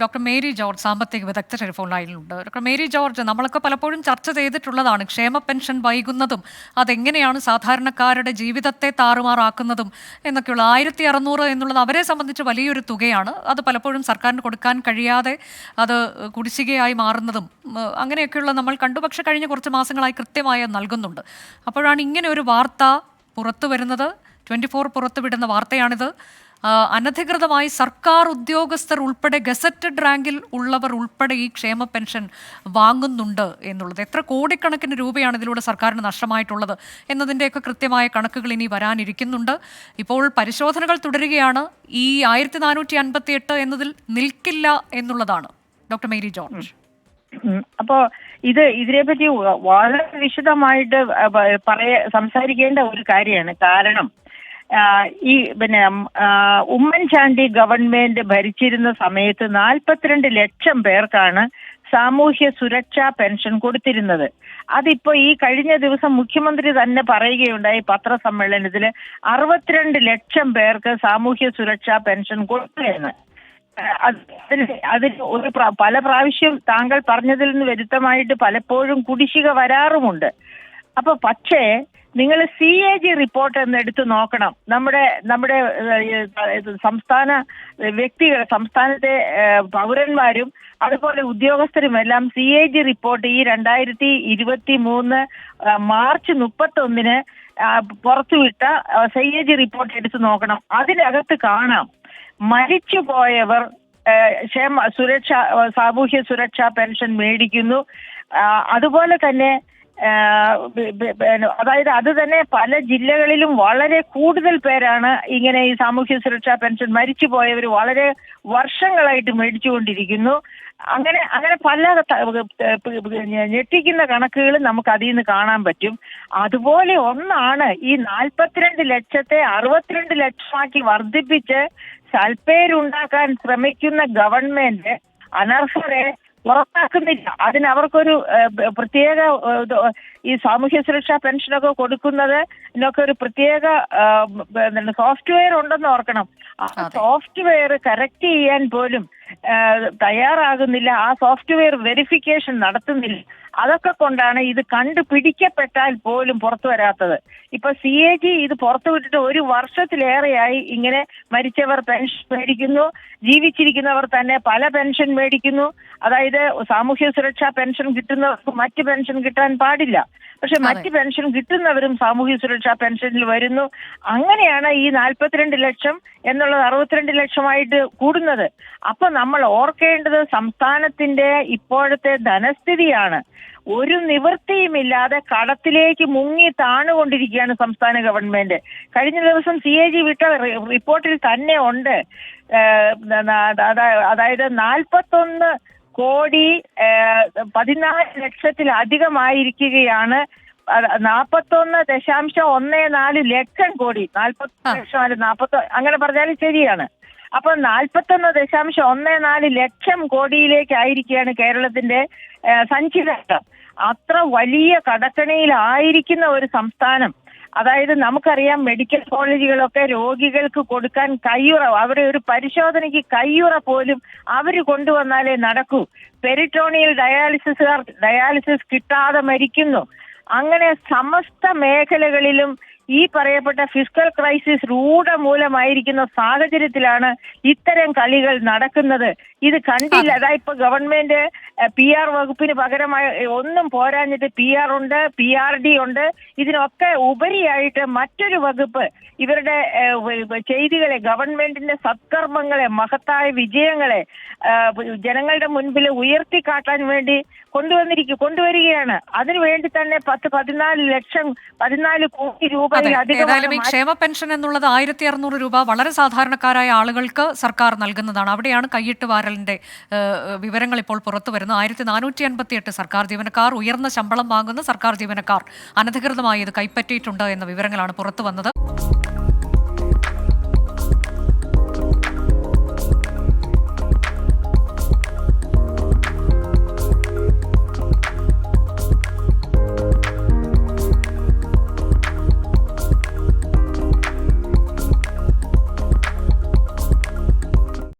Doctor Mary George സാമ്പത്തിക വിദഗ്ധ telephone ലൈനിലുണ്ട്. Doctor Mary George, നമ്മളൊക്കെ പലപ്പോഴും ചർച്ച ചെയ്തിട്ടുള്ളതാണ് ക്ഷേമ പെൻഷൻ വൈകുന്നതും അതെങ്ങനെയാണ് സാധാരണക്കാരുടെ ജീവിതത്തെ താറുമാറാക്കുന്നതും എന്നൊക്കെയുള്ള 1600 എന്നുള്ളത് അവരെ സംബന്ധിച്ച് വലിയൊരു തുകയാണ്. അത് പലപ്പോഴും സർക്കാരിന് കൊടുക്കാൻ കഴിയാതെ അത് കുടിശ്ശികയായി മാറുന്നതും അങ്ങനെയൊക്കെയുള്ള നമ്മൾ കണ്ടു. പക്ഷെ കഴിഞ്ഞ കുറച്ച് മാസങ്ങളായി കൃത്യമായി നൽകുന്നുണ്ട്. അപ്പോഴാണ് ഇങ്ങനെ ഒരു വാർത്ത പുറത്തു വരുന്നത്. 24 പുറത്തുവിടുന്ന വാർത്തയാണിത്. അനധികൃതമായി സർക്കാർ ഉദ്യോഗസ്ഥർ ഉൾപ്പെടെ ഗസറ്റഡ് റാങ്കിൽ ഉള്ളവർ ഉൾപ്പെടെ ഈ ക്ഷേമ പെൻഷൻ വാങ്ങുന്നുണ്ട് എന്നുള്ളത്. എത്ര കോടിക്കണക്കിന് രൂപയാണ് ഇതിലൂടെ സർക്കാരിന് നഷ്ടമായിട്ടുള്ളത് എന്നതിൻ്റെയൊക്കെ കൃത്യമായ കണക്കുകൾ ഇനി വരാനിരിക്കുന്നുണ്ട്. ഇപ്പോൾ പരിശോധനകൾ തുടരുകയാണ്. ഈ 1458 എന്നതിൽ നിൽക്കില്ല എന്നുള്ളതാണ് ഡോക്ടർ മേരി ജോർജ്. അപ്പോ ഇതിനെപ്പറ്റി വളരെ വിശദമായിട്ട് സംസാരിക്കേണ്ട ഒരു കാര്യമാണ്. കാരണം ഈ ഉമ്മൻചാണ്ടി ഗവൺമെന്റ് ഭരിച്ചിരുന്ന സമയത്ത് 42 ലക്ഷം പേർക്കാണ് സാമൂഹ്യ സുരക്ഷാ പെൻഷൻ കൊടുത്തിരുന്നത്. അതിപ്പോ ഈ കഴിഞ്ഞ ദിവസം മുഖ്യമന്ത്രി തന്നെ പറയുകയുണ്ടായി പത്രസമ്മേളനത്തില് 62 ലക്ഷം പേർക്ക് സാമൂഹ്യ സുരക്ഷാ പെൻഷൻ കൊടുത്തുവെന്ന്. അതിൽ പല പ്രാവശ്യം താങ്കൾ പറഞ്ഞതിൽ നിന്ന് വ്യക്തമായിട്ട് പലപ്പോഴും കുടിശ്ശിക വരാറുമുണ്ട്. അപ്പൊ പക്ഷേ നിങ്ങൾ CAG റിപ്പോർട്ട് എന്ന് എടുത്തു നോക്കണം. നമ്മുടെ സംസ്ഥാന വ്യക്തികൾ, സംസ്ഥാനത്തെ പൗരന്മാരും അതുപോലെ ഉദ്യോഗസ്ഥരുമെല്ലാം CAG റിപ്പോർട്ട് ഈ 2023 മാർച്ച് 31 പുറത്തുവിട്ട CAG റിപ്പോർട്ട് എടുത്തു നോക്കണം. അതിനകത്ത് കാണാം മരിച്ചുപോയവർ സാമൂഹ്യ സുരക്ഷാ പെൻഷൻ മേടിക്കുന്നു. അതുപോലെ തന്നെ അതായത് അത് തന്നെ പല ജില്ലകളിലും വളരെ കൂടുതൽ പേരാണ് ഇങ്ങനെ ഈ സാമൂഹ്യ സുരക്ഷാ പെൻഷൻ മരിച്ചുപോയവർ വളരെ വർഷങ്ങളായിട്ട് മേടിച്ചുകൊണ്ടിരിക്കുന്നു. അങ്ങനെ പല ഞെട്ടിക്കുന്ന കണക്കുകൾ നമുക്ക് അതിൽ നിന്ന് കാണാൻ പറ്റും. അതുപോലെ ഒന്നാണ് ഈ 42 ലക്ഷത്തെ 62 ലക്ഷമാക്കി വർദ്ധിപ്പിച്ച് സൽപ്പേരുണ്ടാക്കാൻ ശ്രമിക്കുന്ന ഗവൺമെന്റ് അനർഹരെ പുറത്താക്കുന്നില്ല. അവർക്കൊരു പ്രത്യേക ഈ സാമൂഹ്യ സുരക്ഷാ പെൻഷനൊക്കെ കൊടുക്കുന്നതിനൊക്കെ ഒരു പ്രത്യേക സോഫ്റ്റ്വെയർ ഉണ്ടെന്ന് ഓർക്കണം. ആ സോഫ്റ്റ്വെയർ കറക്റ്റ് ചെയ്യാൻ പോലും തയ്യാറാകുന്നില്ല. ആ സോഫ്റ്റ്വെയർ വെരിഫിക്കേഷൻ നടത്തുന്നില്ല. അതൊക്കെ കൊണ്ടാണ് ഇത് കണ്ടുപിടിക്കപ്പെട്ടാൽ പോലും പുറത്തു വരാത്തത്. ഇപ്പൊ CAG ഇത് പുറത്തുവിട്ടിട്ട് 1 വർഷത്തിലേറെയായി ഇങ്ങനെ മരിച്ചവർ പെൻഷൻ മേടിക്കുന്നു, ജീവിച്ചിരിക്കുന്നവർ തന്നെ പല പെൻഷൻ മേടിക്കുന്നു. അതായത് സാമൂഹ്യ സുരക്ഷാ പെൻഷൻ കിട്ടുന്നവർക്ക് മറ്റ് പെൻഷൻ കിട്ടാൻ പാടില്ല. പക്ഷെ മറ്റ് പെൻഷൻ കിട്ടുന്നവരും സാമൂഹ്യ സുരക്ഷാ പെൻഷനിൽ വരുന്നു. അങ്ങനെയാണ് ഈ 42 ലക്ഷം എന്നുള്ളത് 62 ലക്ഷമായിട്ട് കൂടുന്നത്. അപ്പൊ നമ്മൾ ഓർക്കേണ്ടത് സംസ്ഥാനത്തിന്റെ ഇപ്പോഴത്തെ ധനസ്ഥിതിയാണ്. ഒരു നിവൃത്തിയുമില്ലാതെ കടത്തിലേക്ക് മുങ്ങി താണുകൊണ്ടിരിക്കുകയാണ് സംസ്ഥാന ഗവൺമെന്റ്. കഴിഞ്ഞ ദിവസം CAG വിട്ട റിപ്പോർട്ടിൽ തന്നെ ഉണ്ട്. അതായത് 41 കോടി 14 ലക്ഷത്തിലധികമായിരിക്കുകയാണ് 41.14 ലക്ഷം കോടി. 40 ലക്ഷം 40 അങ്ങനെ പറഞ്ഞാലും ശരിയാണ്. അപ്പൊ 41.14 ലക്ഷം കോടിയിലേക്കായിരിക്കുകയാണ് കേരളത്തിന്റെ സഞ്ചിതം. അത്ര വലിയ കടക്കണിയിലായിരിക്കുന്ന ഒരു സംസ്ഥാനം. അതായത് നമുക്കറിയാം മെഡിക്കൽ കോളേജുകളൊക്കെ രോഗികൾക്ക് കൊടുക്കാൻ കയ്യുറ, അവരെ ഒരു പരിശോധനയ്ക്ക് കയ്യുറ പോലും അവര് കൊണ്ടുവന്നാലേ നടക്കൂ. പെരിറ്റോണിയൽ ഡയാലിസിസ് കിട്ടാതെ മരിക്കുന്നു. അങ്ങനെ സമസ്ത മേഖലകളിലും ഈ പറയപ്പെട്ട ഫിസ്ക്കൽ ക്രൈസിസ് രൂഢമൂലമായിരിക്കുന്ന സാഹചര്യത്തിലാണ് ഇത്തരം കളികൾ നടക്കുന്നത്. ഇത് കണ്ടില്ല. അതായിപ്പോ ഗവൺമെന്റ് PR വകുപ്പിന് പകരമായി ഒന്നും പോരാഞ്ഞിട്ട് PR ഉണ്ട്, PRD ഉണ്ട്. ഇതിനൊക്കെ ഉപരിയായിട്ട് മറ്റൊരു വകുപ്പ് ഇവരുടെ ചെയ്തികളെ, ഗവൺമെന്റിന്റെ സത്കർമ്മങ്ങളെ, മഹത്തായ വിജയങ്ങളെ ജനങ്ങളുടെ മുൻപിൽ ഉയർത്തിക്കാട്ടാൻ വേണ്ടി കൊണ്ടുവരികയാണ്. അതിനുവേണ്ടി തന്നെ 14 കോടി രൂപ. ഏതായാലും ഈ ക്ഷേമ പെൻഷൻ എന്നുള്ളത് 1600 രൂപ വളരെ സാധാരണക്കാരായ ആളുകൾക്ക് സർക്കാർ നൽകുന്നതാണ്. അവിടെയാണ് കൈയിട്ട് വാരലിന്റെ വിവരങ്ങൾ ഇപ്പോൾ പുറത്തു വരുന്നത്. 1458 സർക്കാർ ജീവനക്കാർ, ഉയർന്ന ശമ്പളം വാങ്ങുന്ന സർക്കാർ ജീവനക്കാർ അനധികൃതമായി ഇത് കൈപ്പറ്റിയിട്ടുണ്ട് എന്ന വിവരങ്ങളാണ് പുറത്തു വന്നത്.